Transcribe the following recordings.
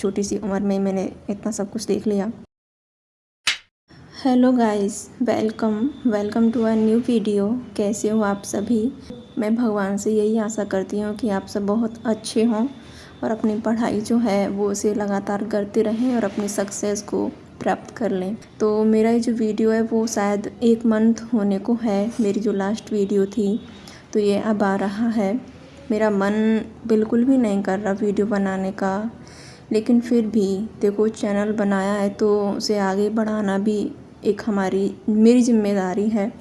छोटी सी उम्र में मैंने इतना सब कुछ देख लिया। Hello guys, welcome to a new video. कैसे हो आप सभी? मैं भगवान से यही आशा करती हूँ कि आप सब बहुत अच्छे हों और अपनी पढ़ाई जो है वो उसे लगातार करते रहें और अपनी सक्सेस को प्राप्त कर लें। तो मेरा ये जो वीडियो है वो शायद 1 मंथ होने को है, मेरी जो लास्ट वीडियो थी, तो ये अब आ रहा है। मेरा मन बिल्कुल भी नहीं कर रहा वीडियो बनाने का, लेकिन फिर भी देखो चैनल बनाया है तो उसे आगे बढ़ाना भी एक मेरी ज़िम्मेदारी है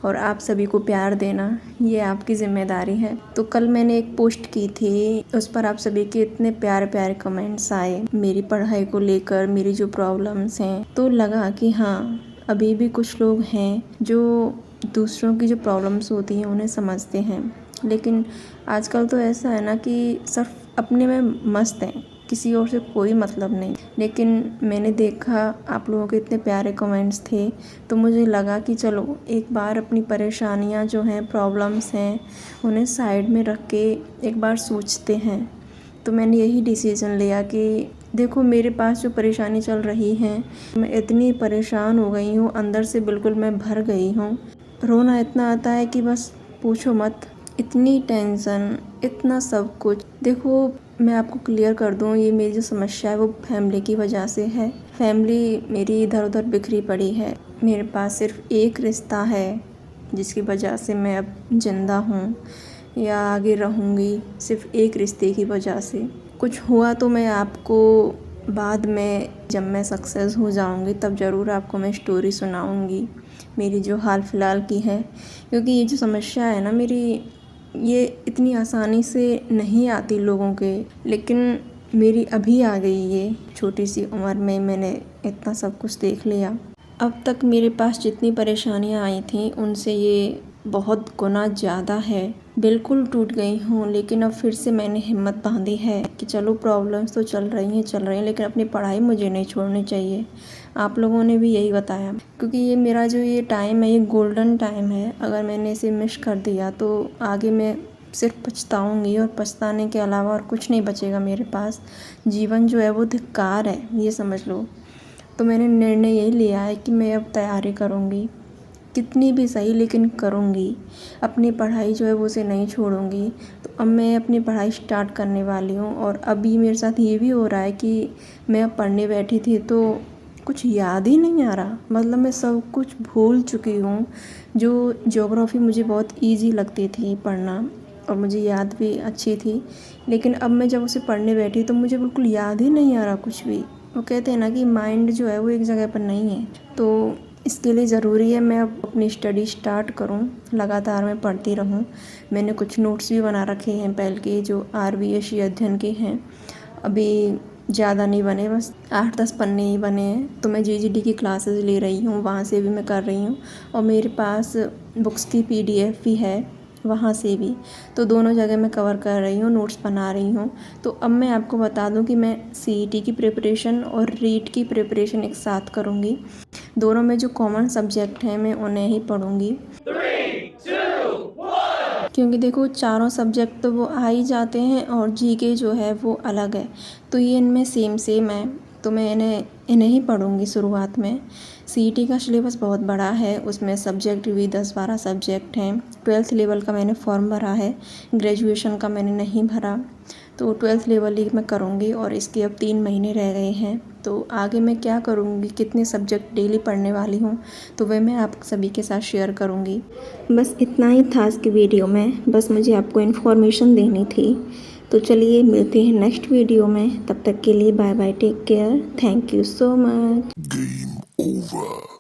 और आप सभी को प्यार देना ये आपकी ज़िम्मेदारी है। तो कल मैंने एक पोस्ट की थी, उस पर आप सभी के इतने प्यारे प्यारे कमेंट्स आए मेरी पढ़ाई को लेकर, मेरी जो प्रॉब्लम्स हैं। तो लगा कि हाँ, अभी भी कुछ लोग हैं जो दूसरों की जो प्रॉब्लम्स होती हैं उन्हें समझते हैं, लेकिन आजकल तो ऐसा है ना कि सिर्फ अपने में मस्त हैं, किसी और से कोई मतलब नहीं। लेकिन मैंने देखा आप लोगों के इतने प्यारे कमेंट्स थे, तो मुझे लगा कि चलो एक बार अपनी परेशानियां जो हैं, प्रॉब्लम्स हैं, उन्हें साइड में रख के एक बार सोचते हैं। तो मैंने यही डिसीज़न लिया कि देखो मेरे पास जो परेशानी चल रही है, मैं इतनी परेशान हो गई हूँ, अंदर से बिल्कुल मैं भर गई हूँ। रोना इतना आता है कि बस पूछो मत, इतनी टेंशन, इतना सब कुछ। देखो मैं आपको क्लियर कर दूँ, ये मेरी जो समस्या है वो फैमिली की वजह से है। फैमिली मेरी इधर उधर बिखरी पड़ी है। मेरे पास सिर्फ एक रिश्ता है जिसकी वजह से मैं अब ज़िंदा हूँ या आगे रहूँगी, सिर्फ एक रिश्ते की वजह से। कुछ हुआ तो मैं आपको बाद में, जब मैं सक्सेस हो जाऊँगी, तब ज़रूर आपको मैं स्टोरी सुनाऊँगी मेरी जो हाल फिलहाल की है। क्योंकि ये जो समस्या है ना मेरी, ये इतनी आसानी से नहीं आती लोगों के, लेकिन मेरी अभी आ गई। ये छोटी सी उम्र में मैंने इतना सब कुछ देख लिया। अब तक मेरे पास जितनी परेशानियां आई थी उनसे ये बहुत गुना ज़्यादा है। बिल्कुल टूट गई हूँ, लेकिन अब फिर से मैंने हिम्मत बांधी है कि चलो प्रॉब्लम्स तो चल रही हैं, लेकिन अपनी पढ़ाई मुझे नहीं छोड़नी चाहिए। आप लोगों ने भी यही बताया, क्योंकि ये मेरा जो ये टाइम है, ये गोल्डन टाइम है। अगर मैंने इसे मिस कर दिया तो आगे मैं सिर्फ पछताऊँगी और पछताने के अलावा और कुछ नहीं बचेगा मेरे पास। जीवन जो है वो धिक्कार है, ये समझ लो। तो मैंने निर्णय यही लिया है कि मैं अब तैयारी करूँगी, कितनी भी सही लेकिन करूँगी। अपनी पढ़ाई जो है वो उसे नहीं छोड़ूंगी। तो अब मैं अपनी पढ़ाई स्टार्ट करने वाली हूँ। और अभी मेरे साथ ये भी हो रहा है कि मैं अब पढ़ने बैठी थी तो कुछ याद ही नहीं आ रहा, मतलब मैं सब कुछ भूल चुकी हूँ। जो ज्योग्राफी मुझे बहुत ईजी लगती थी पढ़ना और मुझे याद भी अच्छी थी, लेकिन अब मैं जब उसे पढ़ने बैठी तो मुझे बिल्कुल याद ही नहीं आ रहा कुछ भी। वो कहते हैं ना कि माइंड जो है वो एक जगह पर नहीं है। तो इसके लिए ज़रूरी है मैं अब अपनी स्टडी स्टार्ट करूं, लगातार मैं पढ़ती रहूं। मैंने कुछ नोट्स भी बना रखे हैं पहले के, जो RBSE अध्ययन के हैं। अभी ज़्यादा नहीं बने, बस 8-10 पन्ने ही बने हैं। तो मैं GGD की क्लासेस ले रही हूँ, वहाँ से भी मैं कर रही हूँ, और मेरे पास बुक्स की PDF भी है, वहाँ से भी। तो दोनों जगह मैं कवर कर रही हूँ, नोट्स बना रही हूँ। तो अब मैं आपको बता दूँ कि मैं CET की प्रिपरेशन और रीट की प्रिपरेशन एक साथ करूँगी। दोनों में जो कॉमन सब्जेक्ट हैं मैं उन्हें ही पढ़ूँगी। 3, 2, 1। क्योंकि देखो चारों सब्जेक्ट तो वो आ ही जाते हैं और GK जो है वो अलग है, तो ये इनमें सेम है। तो मैं इन्हें ही पढ़ूँगी शुरुआत में। CET का सिलेबस बहुत बड़ा है, उसमें सब्जेक्ट भी 10-12 सब्जेक्ट हैं। 12th लेवल का मैंने फॉर्म भरा है, ग्रेजुएशन का मैंने नहीं भरा। तो 12th लेवल ही मैं करूँगी और इसके अब 3 महीने रह गए हैं। तो आगे मैं क्या करूँगी, कितने सब्जेक्ट डेली पढ़ने वाली हूँ, तो वह मैं आप सभी के साथ शेयर करूँगी। बस इतना ही था आज की वीडियो में, बस मुझे आपको इन्फॉर्मेशन देनी थी। तो चलिए मिलते हैं नेक्स्ट वीडियो में, तब तक के लिए bye bye, take care, thank you so much. Game over.